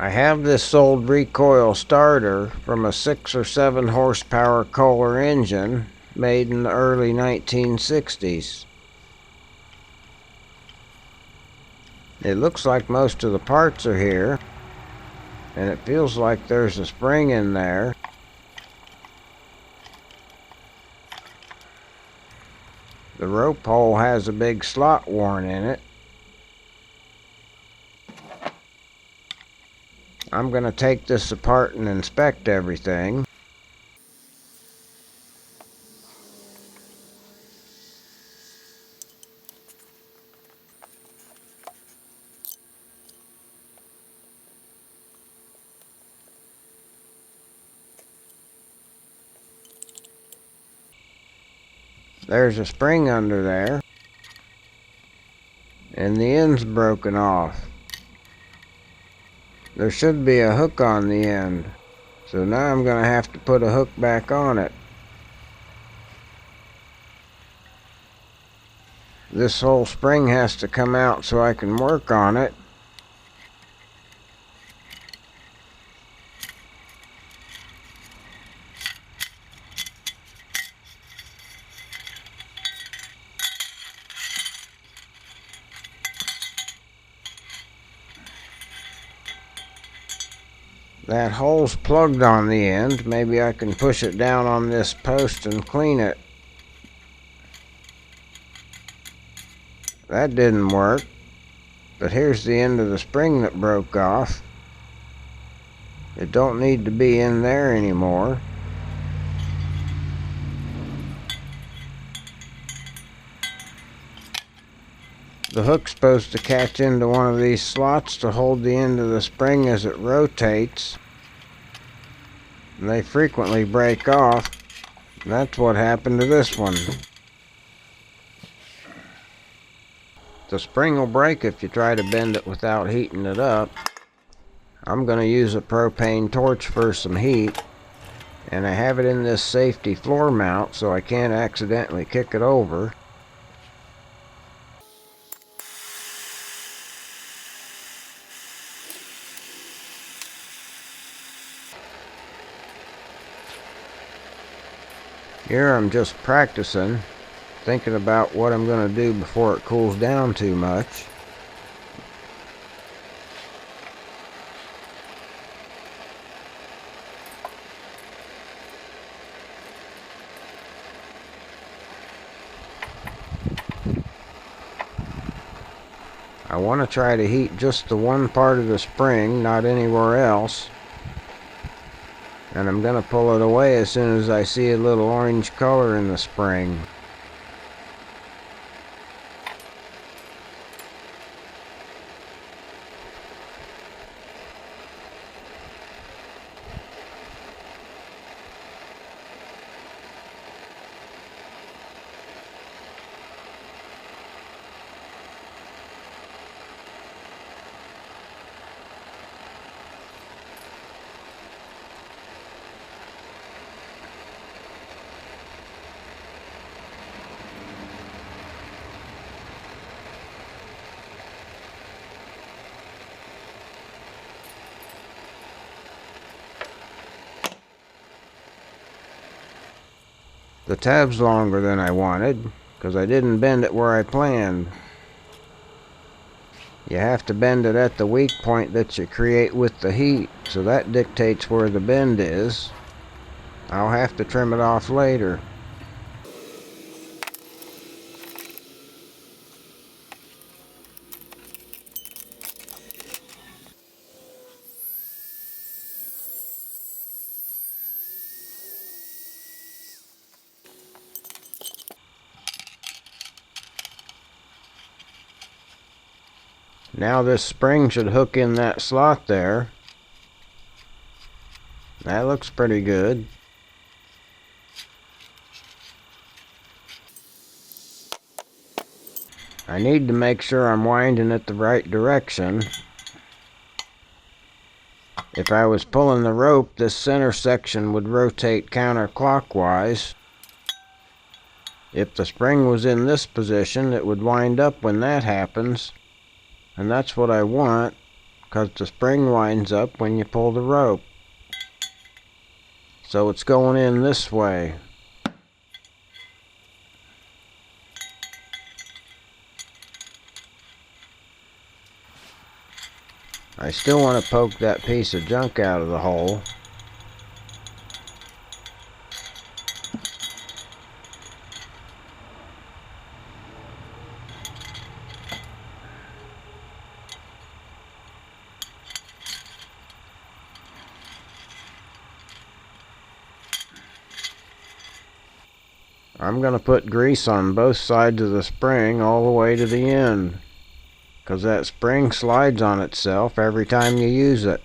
I have this old recoil starter from a 6 or 7 horsepower Kohler engine made in the early 1960s. It looks like most of the parts are here, and it feels like there's a spring in there. The rope hole has a big slot worn in it. I'm going to take this apart and inspect everything. There's a spring under there, and the end's broken off. There should be a hook on the end, so now I'm going to have to put a hook back on it. This whole spring has to come out so I can work on it. That hole's plugged on the end. Maybe I can push it down on this post and clean it. That didn't work. But here's the end of the spring that broke off. It don't need to be in there anymore. The hook's supposed to catch into one of these slots to hold the end of the spring as it rotates. And they frequently break off. That's what happened to this one. The spring will break if you try to bend it without heating it up. I'm going to use a propane torch for some heat. And I have it in this safety floor mount so I can't accidentally kick it over. Here I'm just practicing, thinking about what I'm going to do before it cools down too much. I want to try to heat just the one part of the spring, not anywhere else. And I'm going to pull it away as soon as I see a little orange color in the spring. The tab's longer than I wanted, because I didn't bend it where I planned. You have to bend it at the weak point that you create with the heat, so that dictates where the bend is. I'll have to trim it off later. Now this spring should hook in that slot there. That looks pretty good. I need to make sure I'm winding it the right direction. If I was pulling the rope, this center section would rotate counterclockwise. If the spring was in this position, it would wind up when that happens. And that's what I want. because the spring winds up when you pull the rope. So it's going in this way. I still want to poke that piece of junk out of the hole. I'm going to put grease on both sides of the spring all the way to the end, because that spring slides on itself every time you use it.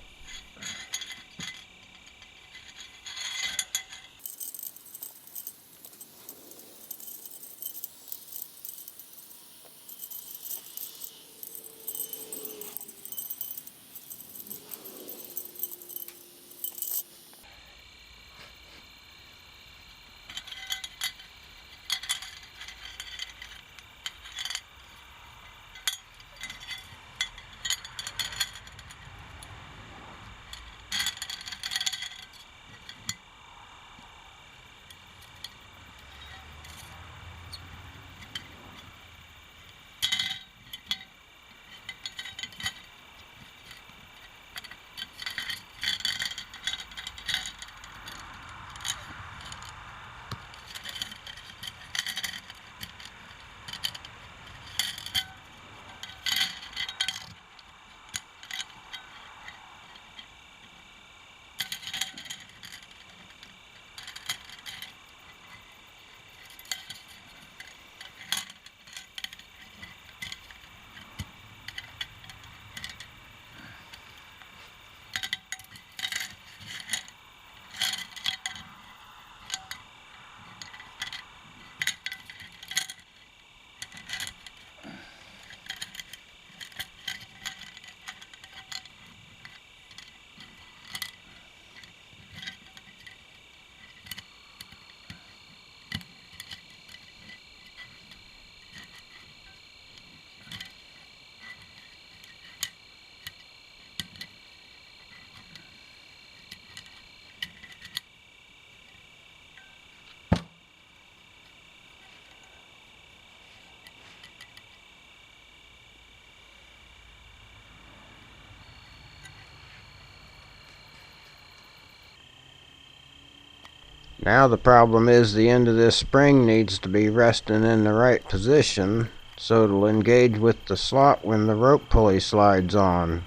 Now the problem is the end of this spring needs to be resting in the right position so it'll engage with the slot when the rope pulley slides on.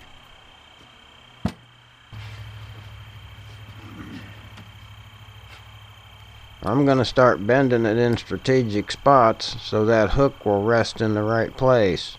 I'm going to start bending it in strategic spots so that hook will rest in the right place.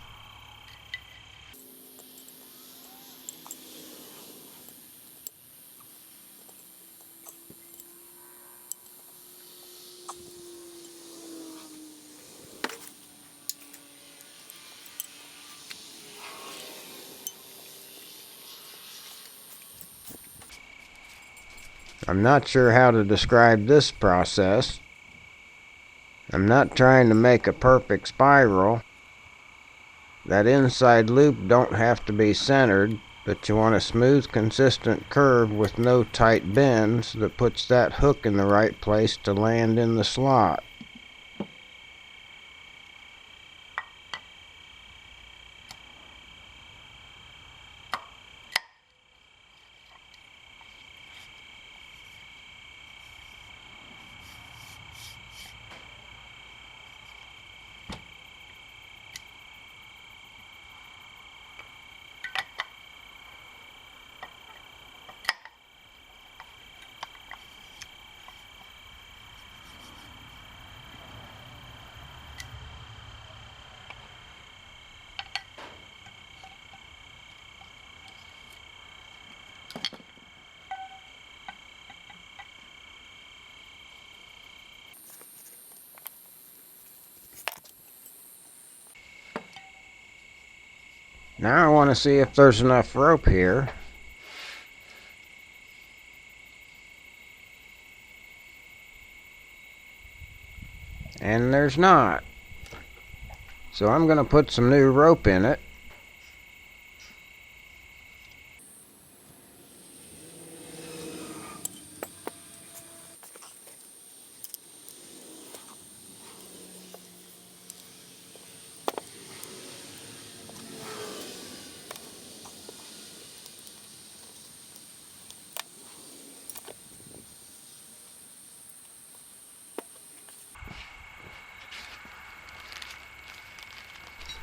I'm not sure how to describe this process. I'm not trying to make a perfect spiral. That inside loop don't have to be centered, but you want a smooth, consistent curve with no tight bends that puts that hook in the right place to land in the slot. Now I want to see if there's enough rope here. And there's not. So I'm going to put some new rope in it.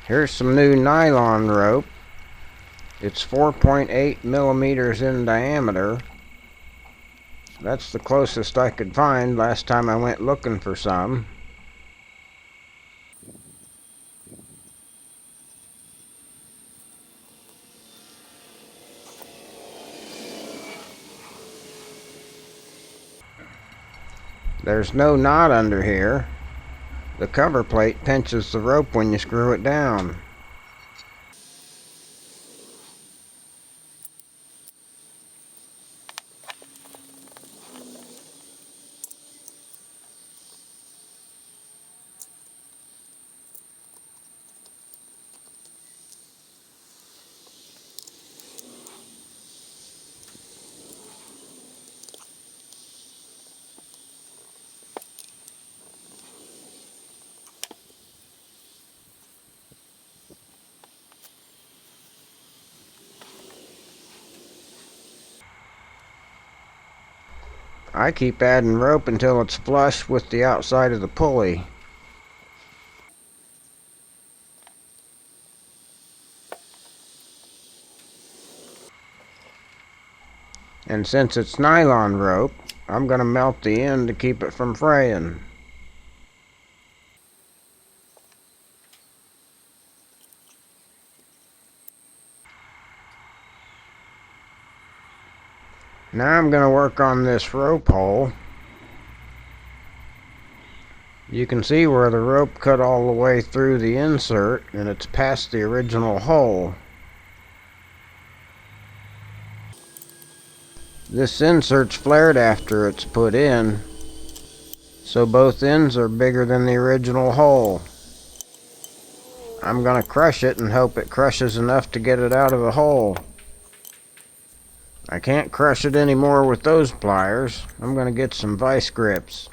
Here's some new nylon rope. It's 4.8 millimeters in diameter. That's the closest I could find last time I went looking for some. There's no knot under here. The cover plate pinches the rope when you screw it down. I keep adding rope until it's flush with the outside of the pulley. And since it's nylon rope, I'm going to melt the end to keep it from fraying. Now I'm going to work on this rope hole. You can see where the rope cut all the way through the insert, and it's past the original hole. This insert's flared after it's put in, so both ends are bigger than the original hole. I'm going to crush it and hope it crushes enough to get it out of the hole. I can't crush it anymore with those pliers. I'm going to get some vice grips.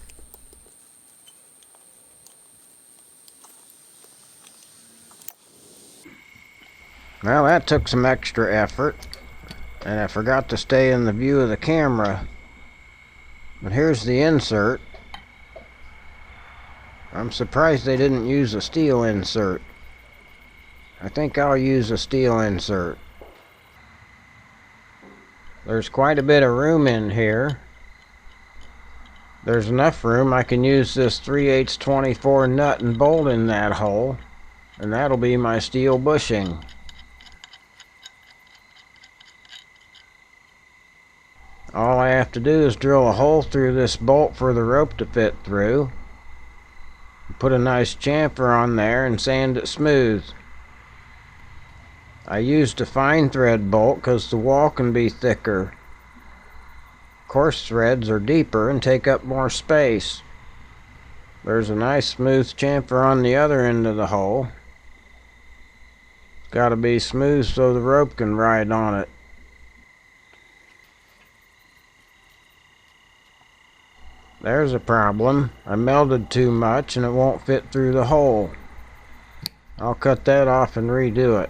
Well, that took some extra effort, and I forgot to stay in the view of the camera. But here's the insert. I'm surprised they didn't use a steel insert. I think I'll use a steel insert. There's quite a bit of room in here. There's enough room I can use this 3/8 24 nut and bolt in that hole, and that'll be my steel bushing. All I have to do is drill a hole through this bolt for the rope to fit through, put a nice chamfer on there and sand it smooth. I used a fine thread bolt because the wall can be thicker. Coarse threads are deeper and take up more space. There's a nice smooth chamfer on the other end of the hole. It's got to be smooth so the rope can ride on it. There's a problem. I melted too much and it won't fit through the hole. I'll cut that off and redo it.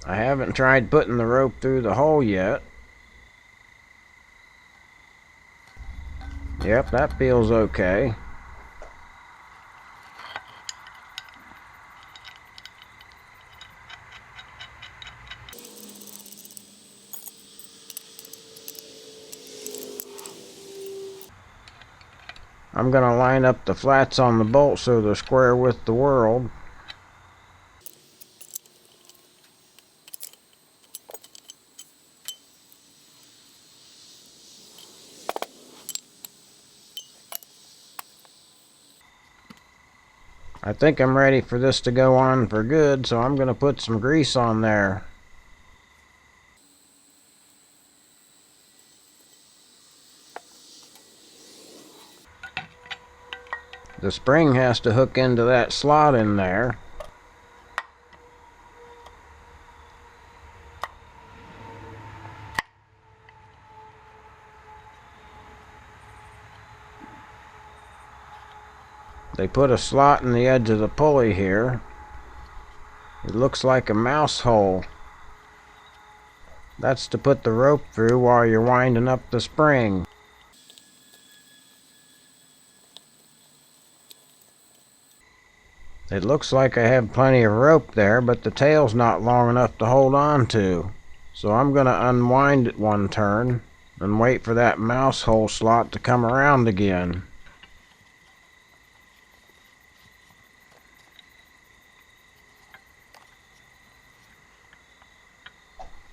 I haven't tried putting the rope through the hole yet. Yep, that feels okay. I'm going to line up the flats on the bolt so they're square with the world. I think I'm ready for this to go on for good, so I'm going to put some grease on there. The spring has to hook into that slot in there. They put a slot in the edge of the pulley here. It looks like a mouse hole. That's to put the rope through while you're winding up the spring. It looks like I have plenty of rope there, but the tail's not long enough to hold on to. So I'm going to unwind it one turn and wait for that mouse hole slot to come around again.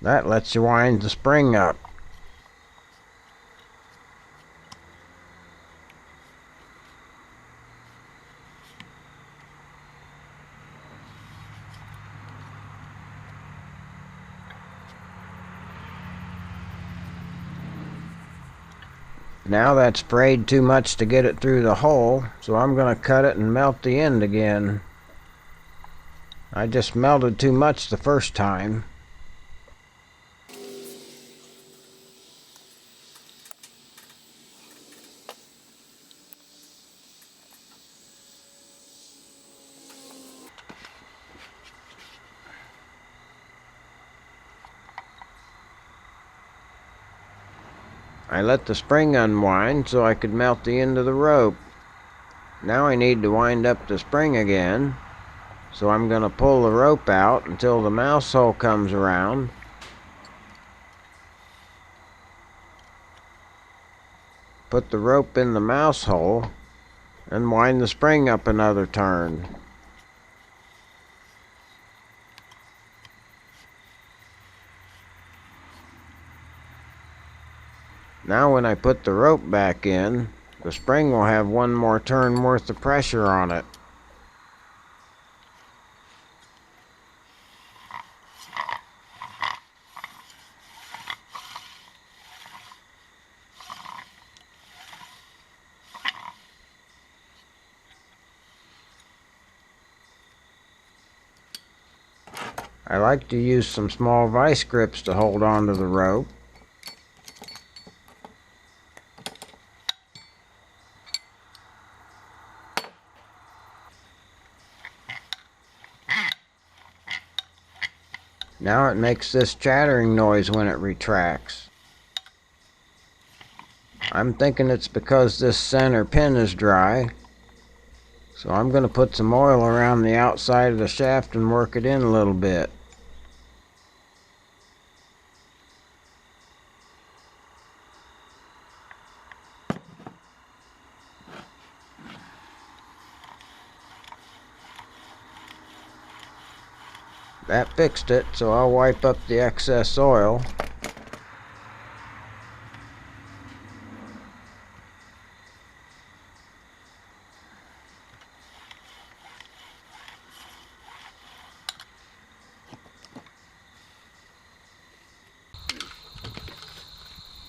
That lets you wind the spring up. Now that's frayed too much to get it through the hole, so I'm going to cut it and melt the end again. I just melted too much the first time. I let the spring unwind so I could melt the end of the rope. Now I need to wind up the spring again, so I'm going to pull the rope out until the mouse hole comes around. Put the rope in the mouse hole and wind the spring up another turn. Now when I put the rope back in, the spring will have one more turn worth of pressure on it. I like to use some small vice grips to hold on to the rope. Now it makes this chattering noise when it retracts. I'm thinking it's because this center pin is dry, so I'm going to put some oil around the outside of the shaft and work it in a little bit. That fixed it, so I'll wipe up the excess oil.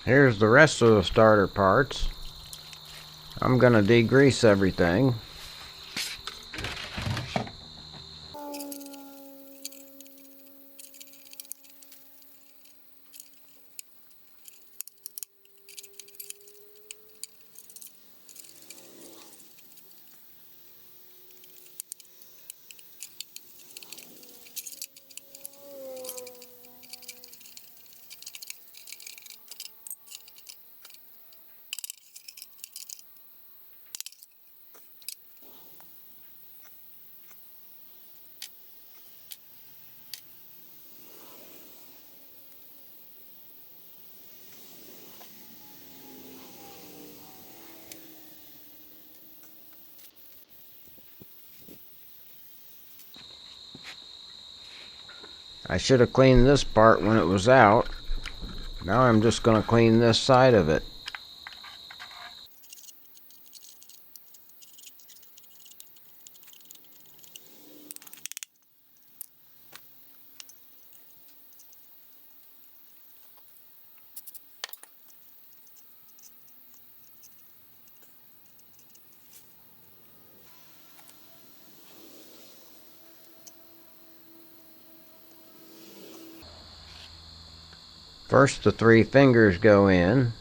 Here's the rest of the starter parts. I'm going to degrease everything. I should have cleaned this part when it was out. Now I'm just going to clean this side of it. First the 3 fingers go in.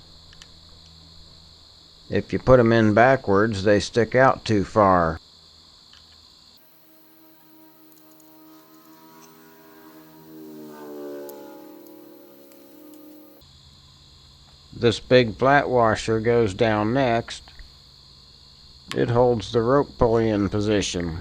If you put them in backwards, they stick out too far. This big flat washer goes down next. It holds the rope pulley in position.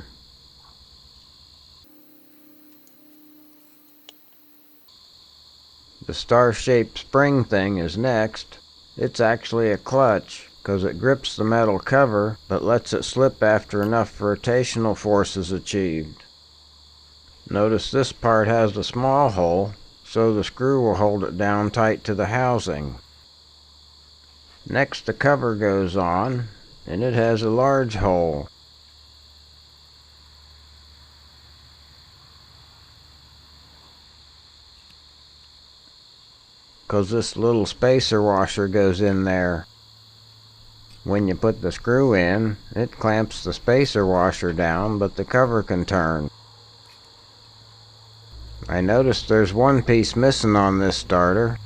The star-shaped spring thing is next. It's actually a clutch, because it grips the metal cover, but lets it slip after enough rotational force is achieved. Notice this part has a small hole, so the screw will hold it down tight to the housing. Next the cover goes on, and it has a large hole. Because this little spacer washer goes in there. When you put the screw in, it clamps the spacer washer down, but the cover can turn. I noticed there's one piece missing on this starter.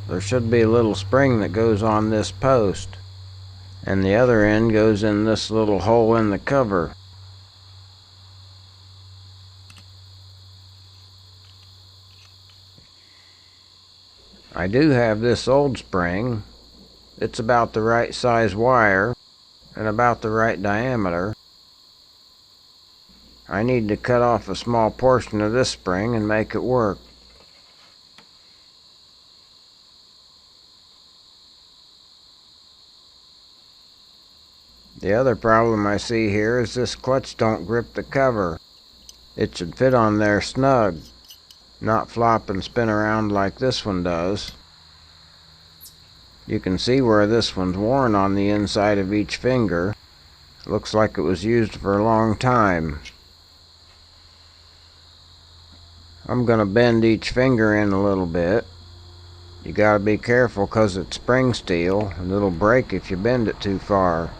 There should be a little spring that goes on this post, and the other end goes in this little hole in the cover. I do have this old spring. It's about the right size wire and about the right diameter. I need to cut off a small portion of this spring and make it work. The other problem I see here is this clutch don't grip the cover. It should fit on there snug, not flop and spin around like this one does. You can see where this one's worn on the inside of each finger. Looks like it was used for a long time. I'm going to bend each finger in a little bit. You gotta be careful because it's spring steel and it'll break if you bend it too far.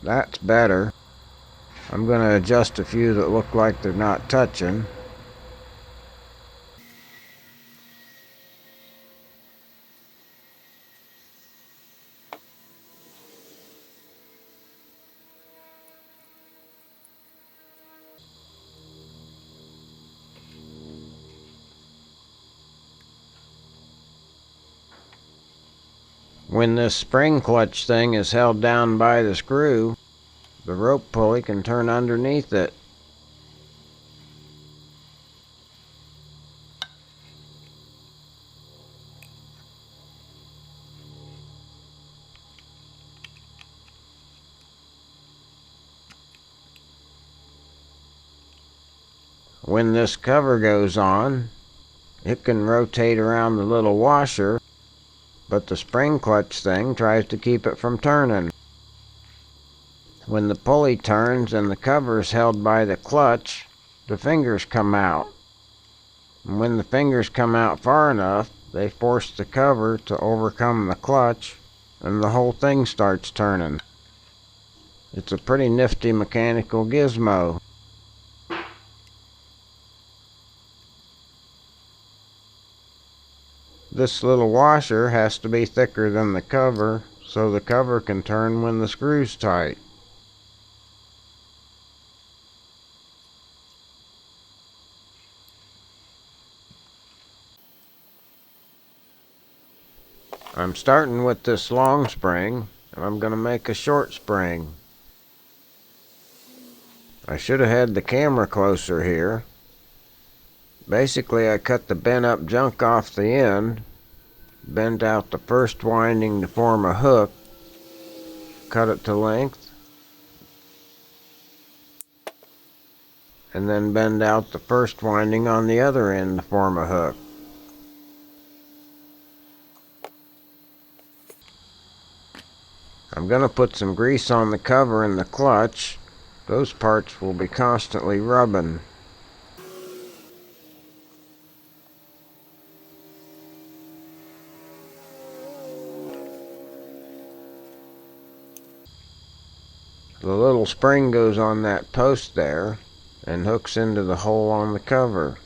That's better. I'm going to adjust a few that look like they're not touching. When this spring clutch thing is held down by the screw, the rope pulley can turn underneath it. When this cover goes on, it can rotate around the little washer, but the spring clutch thing tries to keep it from turning. When the pulley turns and the cover is held by the clutch, the fingers come out. And when the fingers come out far enough, they force the cover to overcome the clutch, and the whole thing starts turning. It's a pretty nifty mechanical gizmo. This little washer has to be thicker than the cover, so the cover can turn when the screw's tight. I'm starting with this long spring, and I'm going to make a short spring. I should have had the camera closer here. Basically, I cut the bent up junk off the end, bent out the first winding to form a hook, cut it to length, and then bend out the first winding on the other end to form a hook. I'm going to put some grease on the cover and the clutch. Those parts will be constantly rubbing. The little spring goes on that post there and hooks into the hole on the cover.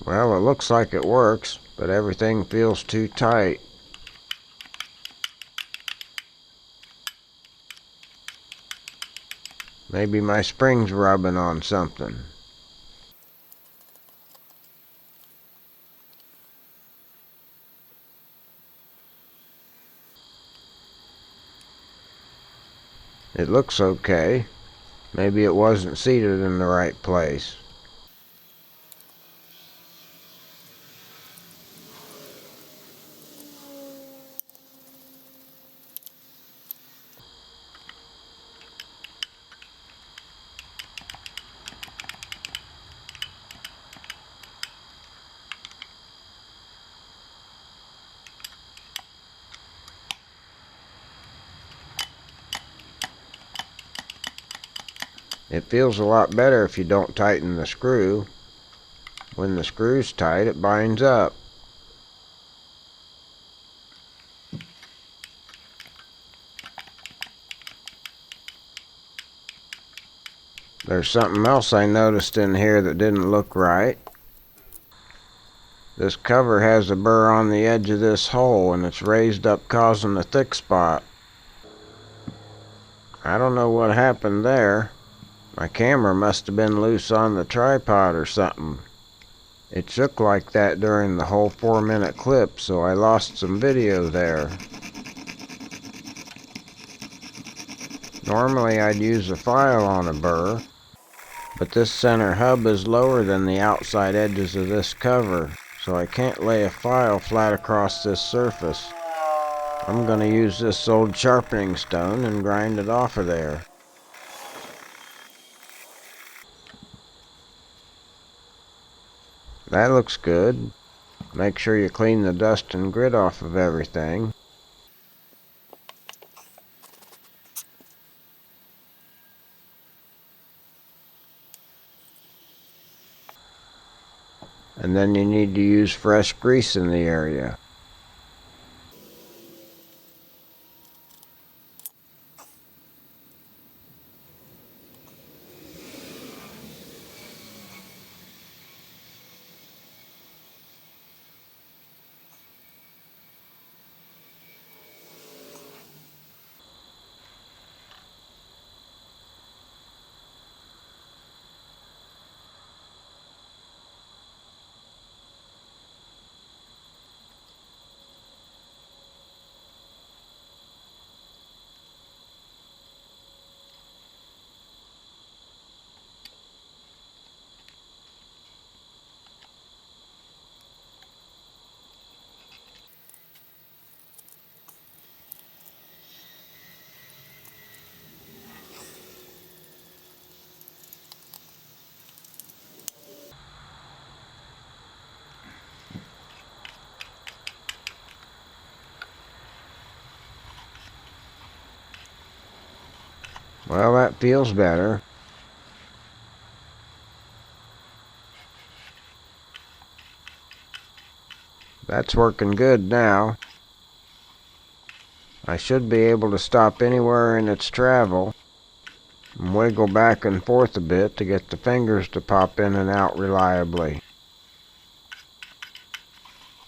Well, it looks like it works, but everything feels too tight. Maybe my spring's rubbing on something. It looks okay. Maybe it wasn't seated in the right place. It feels a lot better if you don't tighten the screw. When the screw's tight, it binds up. There's something else I noticed in here that didn't look right. This cover has a burr on the edge of this hole, and it's raised up, causing a thick spot. I don't know what happened there. My camera must have been loose on the tripod or something. It shook like that during the whole 4-minute clip, so I lost some video there. Normally I'd use a file on a burr, but this center hub is lower than the outside edges of this cover, so I can't lay a file flat across this surface. I'm going to use this old sharpening stone and grind it off of there. That looks good. Make sure you clean the dust and grit off of everything. And then you need to use fresh grease in the area. Well, that feels better. That's working good now. I should be able to stop anywhere in its travel and wiggle back and forth a bit to get the fingers to pop in and out reliably.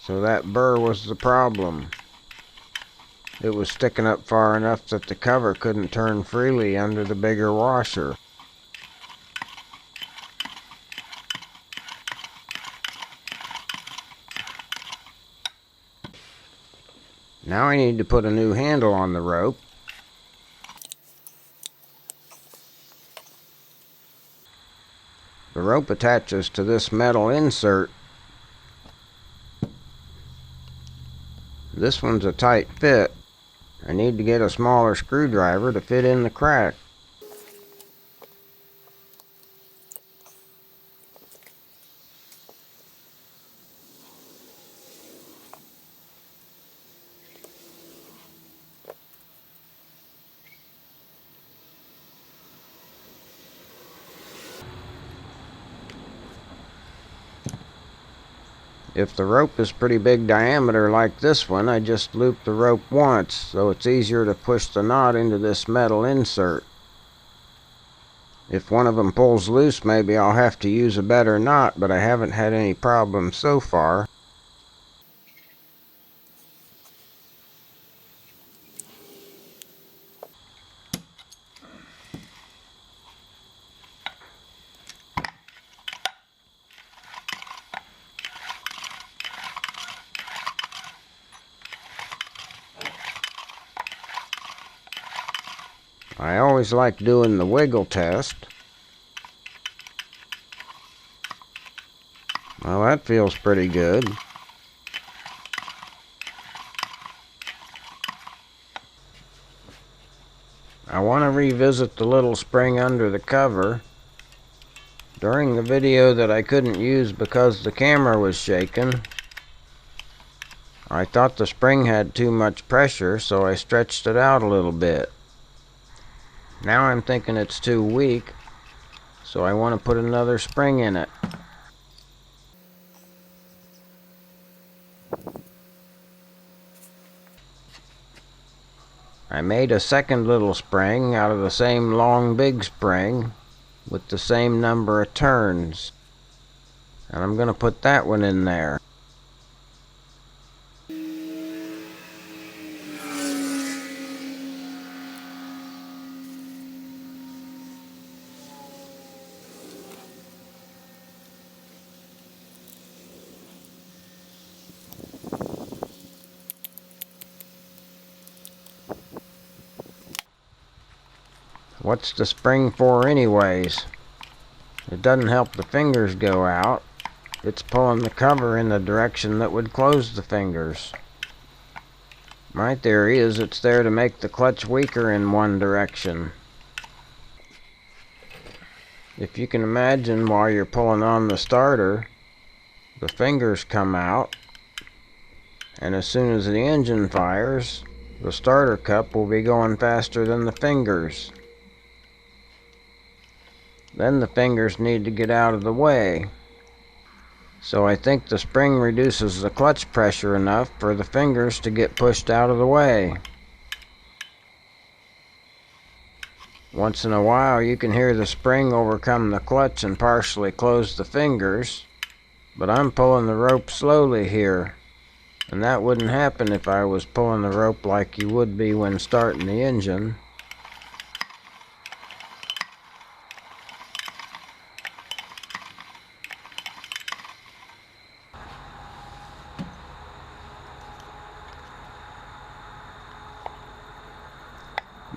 So that burr was the problem. It was sticking up far enough that the cover couldn't turn freely under the bigger washer. Now I need to put a new handle on the rope. The rope attaches to this metal insert. This one's a tight fit. I need to get a smaller screwdriver to fit in the crack. If the rope is pretty big diameter like this one, I just loop the rope once, so it's easier to push the knot into this metal insert. If one of them pulls loose, maybe I'll have to use a better knot, but I haven't had any problems so far. I always like doing the wiggle test. Well, that feels pretty good. I want to revisit the little spring under the cover. During the video that I couldn't use because the camera was shaking, I thought the spring had too much pressure, so I stretched it out a little bit. Now I'm thinking it's too weak, so I want to put another spring in it. I made a second little spring out of the same long big spring with the same number of turns, and I'm going to put that one in there. What's the spring for anyways? It doesn't help the fingers go out. It's pulling the cover in the direction that would close the fingers. My theory is it's there to make the clutch weaker in one direction. If you can imagine, while you're pulling on the starter, the fingers come out, and as soon as the engine fires, the starter cup will be going faster than the fingers. Then the fingers need to get out of the way. So I think the spring reduces the clutch pressure enough for the fingers to get pushed out of the way. Once in a while you can hear the spring overcome the clutch and partially close the fingers, but I'm pulling the rope slowly here, and that wouldn't happen if I was pulling the rope like you would be when starting the engine.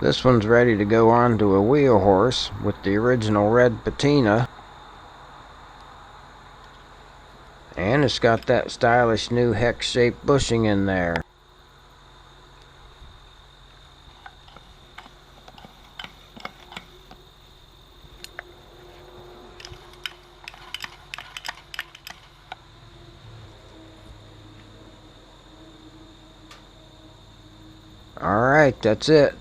This one's ready to go onto a wheel horse with the original red patina. And it's got that stylish new hex-shaped bushing in there. Alright, that's it.